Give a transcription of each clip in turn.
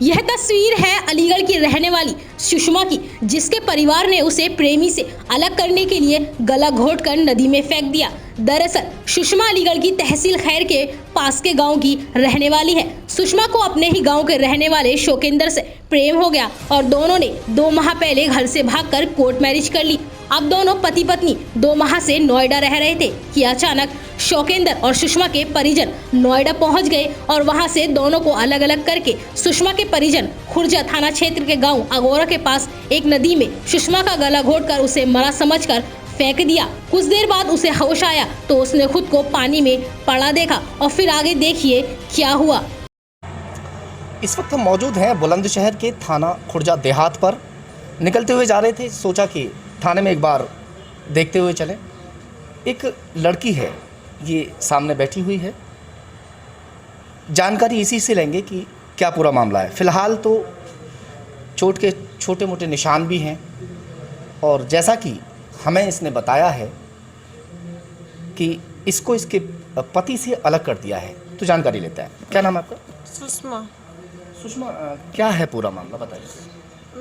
यह तस्वीर है अलीगढ़ की रहने वाली सुषमा की, जिसके परिवार ने उसे प्रेमी से अलग करने के लिए गला घोटकर नदी में फेंक दिया। दरअसल सुषमा अलीगढ़ की तहसील खैर के पास के गांव की रहने वाली है। सुषमा को अपने ही गांव के रहने वाले शोकेंद्र से प्रेम हो गया और दोनों ने 2 माह पहले घर से भागकर कोर्ट मैरिज कर ली। अब दोनों पति पत्नी 2 माह से नोएडा रह रहे थे कि अचानक शोकेंद्र और सुषमा के परिजन नोएडा पहुंच गए और वहां से दोनों को अलग अलग करके सुषमा के परिजन खुर्जा थाना क्षेत्र के गांव अगोरा के पास एक नदी में सुषमा का गला घोटकर उसे मरा समझकर फेंक दिया। कुछ देर बाद उसे होश आया तो उसने खुद को पानी में पड़ा देखा और फिर आगे देखिए क्या हुआ। इस वक्त हम मौजूद हैं बुलंदशहर के थाना खुर्जा देहात पर। निकलते हुए जा रहे थे, सोचा कि थाने में एक बार देखते हुए चलें। एक लड़की है, ये सामने बैठी हुई है। जानकारी इसी से लेंगे कि क्या पूरा मामला है। फ़िलहाल तो चोट के छोटे मोटे निशान भी हैं और जैसा कि हमें इसने बताया है कि इसको इसके पति से अलग कर दिया है। तो जानकारी लेता है। क्या नाम है आपका? सुषमा। सुषमा, क्या है पूरा मामला, बताइए।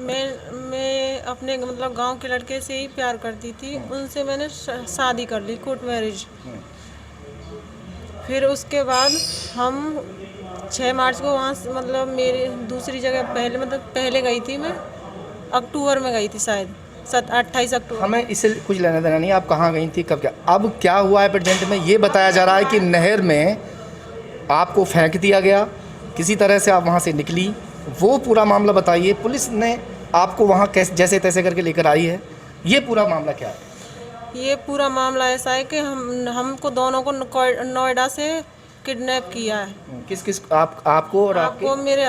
मैं अपने मतलब गांव के लड़के से ही प्यार करती थी। उनसे मैंने शादी कर ली, कोर्ट मैरिज। फिर उसके बाद हम 6 मार्च को वहाँ से मतलब मेरी दूसरी जगह पहले गई थी। मैं अक्टूबर में गई थी, शायद 28 अक्टूबर। हमें इससे कुछ लेना देना नहीं, आप कहाँ गई थी, कब, क्या। अब क्या हुआ है प्रेजेंट में, ये बताया जा रहा है कि नहर में आपको फेंक दिया गया, किसी तरह से आप वहाँ से निकली, वो पूरा मामला बताइए। पुलिस ने आपको वहाँ कैसे जैसे तैसे करके लेकर आई है, ये पूरा मामला क्या है? ये पूरा मामला ऐसा है कि हमको दोनों को नोएडा से किडनैप किया है। किस किस आपको और आपको मेरे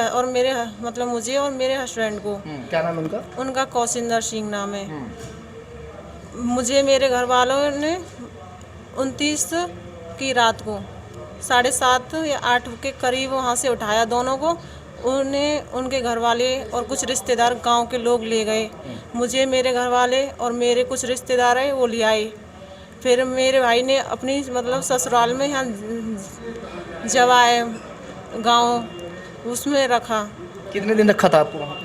मतलब मुझे और मेरे हस्बैंड को। क्या नाम है उनका? उनका कौशिंदर सिंह नाम है। मुझे मेरे घर वालों ने 29 की रात को 7:30 या 8 के करीब वहाँ से उठाया दोनों को। उन्हें उनके घर वाले और कुछ रिश्तेदार गांव के लोग ले गए। मुझे मेरे घर वाले और मेरे कुछ रिश्तेदार हैं वो ले आए। फिर मेरे भाई ने अपनी मतलब ससुराल में यहाँ जवाए गांव उसमें रखा। कितने दिन रखा था आपको वहाँ?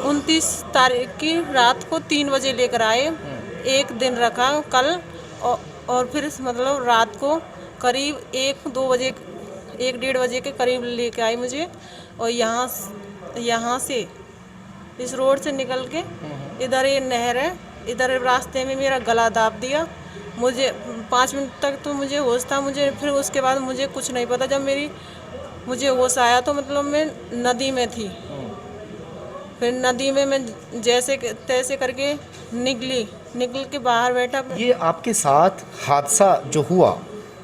29 तारीख की रात को 3 बजे लेकर आए। एक दिन रखा कल और फिर मतलब रात को करीब 1-1:30 बजे के करीब लेके आई मुझे। और यहाँ से इस रोड से निकल के इधर ये नहर है, इधर रास्ते में मेरा गला दाब दिया। मुझे 5 मिनट तक तो मुझे होश था। मुझे फिर उसके बाद मुझे कुछ नहीं पता। जब मुझे होश आया तो मतलब मैं नदी में थी। फिर नदी में मैं जैसे तैसे करके निकल के बाहर बैठा। ये आपके साथ हादसा जो हुआ,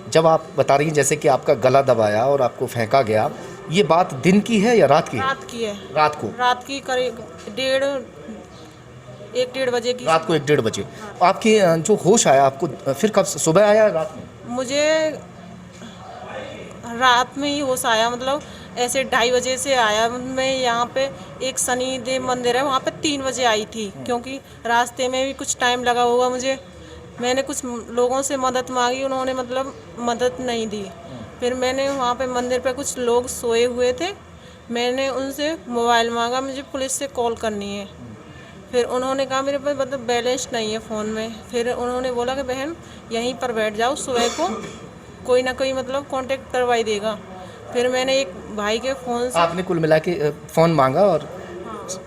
जब आप बता रही हैं जैसे कि आपका गला दबाया और आपको फेंका गया, ये बात दिन की है या रात की? रात की है। रात की करीब 1-1:30 बजे की। रात को 1-1:30 बजे। आपकी जो होश आया आपको फिर कब, सुबह आया रात में? मुझे रात में ही होश आया, मतलब ऐसे 2:30 बजे से आया। मैं यहाँ पे एक शनि देव मंदिर है, वहाँ पे 3 बजे आई थी क्योंकि रास्ते में भी कुछ टाइम लगा हुआ मुझे। मैंने कुछ लोगों से मदद मांगी, उन्होंने मतलब मदद नहीं दी। फिर मैंने वहाँ पे मंदिर पे कुछ लोग सोए हुए थे, मैंने उनसे मोबाइल मांगा, मुझे पुलिस से कॉल करनी है। फिर उन्होंने कहा मेरे पास मतलब बैलेंस नहीं है फ़ोन में। फिर उन्होंने बोला कि बहन यहीं पर बैठ जाओ, सुबह को कोई ना कोई मतलब कांटेक्ट करवाई देगा। फिर मैंने एक भाई के फ़ोन से आपने कुल मिला के फ़ोन मांगा और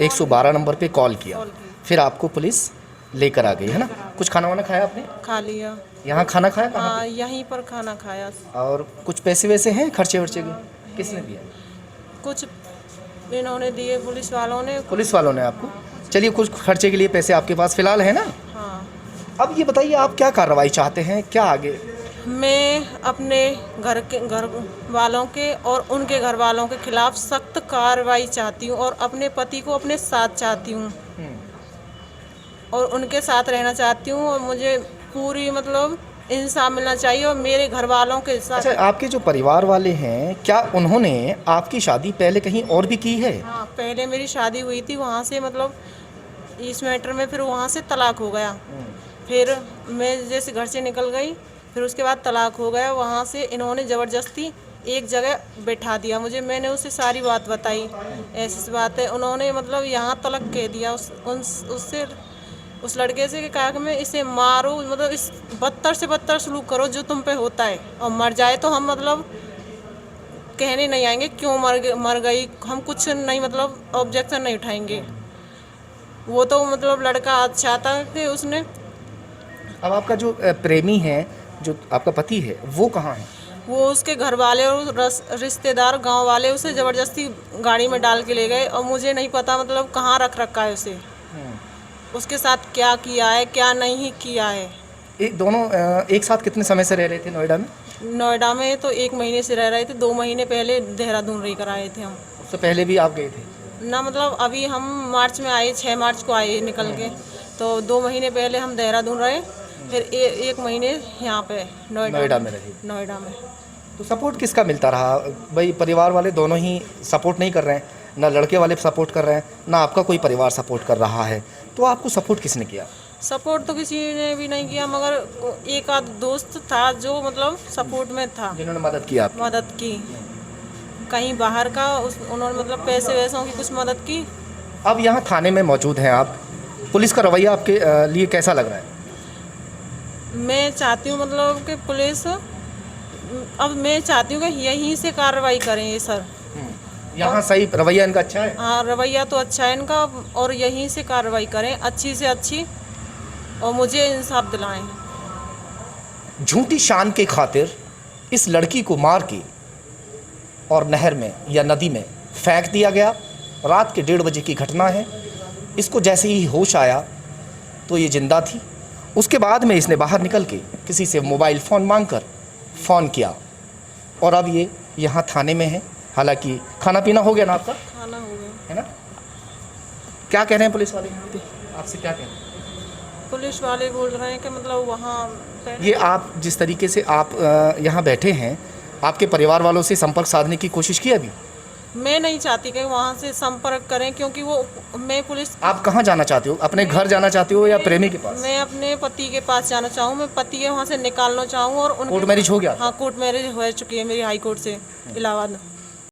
112 नंबर पे कॉल किया। फिर आपको पुलिस लेकर आ गई, है ना? कुछ खाना वाना खाया आपने? खा लिया। यहाँ खाना खाया? हाँ, यहीं पर खाना खाया। और कुछ पैसे वैसे हैं खर्चे वर्चे के? किसने दिया? कुछ इन्होंने दिए, पुलिस वालों ने। पुलिस वालों ने आपको? चलिए, कुछ खर्चे के लिए पैसे आपके पास फ़िलहाल है ना? हाँ। अब ये बताइए आप क्या कार्रवाई चाहते हैं, क्या आगे? मैं अपने घर वालों के और उनके घर वालों के खिलाफ सख्त कार्रवाई चाहती हूँ और अपने पति को अपने साथ चाहती हूँ और उनके साथ रहना चाहती हूँ और मुझे पूरी मतलब इंसाफ मिलना चाहिए और मेरे घर वालों के साथ। अच्छा, आपके जो परिवार वाले हैं, क्या उन्होंने आपकी शादी पहले कहीं और भी की है? हाँ, पहले मेरी शादी हुई थी, वहाँ से मतलब इस मैटर में फिर वहाँ से तलाक हो गया। फिर मैं जैसे घर से निकल गई, फिर उसके बाद तलाक हो गया। वहाँ से इन्होंने ज़बरदस्ती एक जगह बैठा दिया मुझे। मैंने उसे सारी बात बताई, ऐसी बात है। उन्होंने मतलब यहाँ तलक कह दिया उससे, उस लड़के से कि कहा कि मैं इसे मारो, मतलब इस बदतर से बदतर सलूक करो जो तुम पे होता है, और मर जाए तो हम मतलब कहने नहीं आएंगे क्यों मर गई, हम कुछ नहीं मतलब ऑब्जेक्शन नहीं उठाएंगे। वो तो मतलब लड़का अच्छा था कि उसने। अब आपका जो प्रेमी है, जो आपका पति है, वो कहाँ है? वो उसके घर वाले और रिश्तेदार गांव वाले उसे ज़बरदस्ती गाड़ी में डाल के ले गए, और मुझे नहीं पता मतलब कहाँ रख रखा है उसे, उसके साथ क्या किया है क्या नहीं किया है। दोनों एक साथ कितने समय से रह रहे थे नोएडा में? नोएडा में तो 1 महीने से रह रहे थे, 2 महीने पहले देहरादून रह कर आए थे हम। उससे पहले भी आप गए थे? ना मतलब अभी हम मार्च में आए, 6 मार्च को आए निकल के, तो 2 महीने पहले हम देहरादून रहे, फिर 1 महीने यहाँ पे नोएडा में रहे। नोएडा में तो सपोर्ट किसका मिलता रहा भाई? परिवार वाले दोनों ही सपोर्ट नहीं कर रहे हैं, ना लड़के वाले सपोर्ट कर रहे हैं, ना आपका कोई परिवार सपोर्ट कर रहा है, तो आपको सपोर्ट किसने किया? सपोर्ट तो किसी ने भी नहीं किया, मगर एक आध दोस्त था जो मतलब सपोर्ट में था, जिन्होंने मदद की आपकी? मदद की कहीं बाहर का, उन्होंने मतलब पैसे वैसों की कुछ मदद की। अब यहाँ थाने में मौजूद हैं आप, पुलिस का रवैया आपके लिए कैसा लग रहा है? मैं चाहती हूँ मतलब कि पुलिस, अब मैं चाहती हूँ कि यहीं से कार्रवाई करें ये सर। यहाँ सही रवैया इनका अच्छा है? हाँ, रवैया तो अच्छा है इनका, और यहीं से कार्रवाई करें अच्छी से अच्छी, और मुझे इंसाफ दिलाएं। झूठी शान के खातिर इस लड़की को मार के और नहर में या नदी में फेंक दिया गया। रात के 1:30 बजे की घटना है। इसको जैसे ही होश आया तो ये जिंदा थी। उसके बाद में इसने बाहर निकल के किसी से मोबाइल फ़ोन मांगकर फ़ोन किया, और अब ये यहाँ थाने में है। हालांकि खाना पीना हो गया ना आपका? खाना हो गया है ना? क्या कह रहे हैं पुलिस वाले यहाँ पे आपसे, क्या कह रहे हैं? पुलिस वाले बोल रहे हैं कि मतलब वहाँ ये आप जिस तरीके से आप यहाँ बैठे हैं, आपके परिवार वालों से संपर्क साधने की कोशिश की अभी? मैं नहीं चाहती कि वहाँ से संपर्क करें, क्योंकि वो मैं पुलिस। आप कहाँ जाना चाहते हो? अपने घर जाना चाहते हो या प्रेमी के पास? मैं अपने पति के पास जाना चाहूँ, मैं पति के वहाँ से निकालना चाहूँ, और उनके कोर्ट मैरिज हो गया? हाँ, कोर्ट मैरिज हो चुकी है मेरी हाई कोर्ट से इलाहाबाद।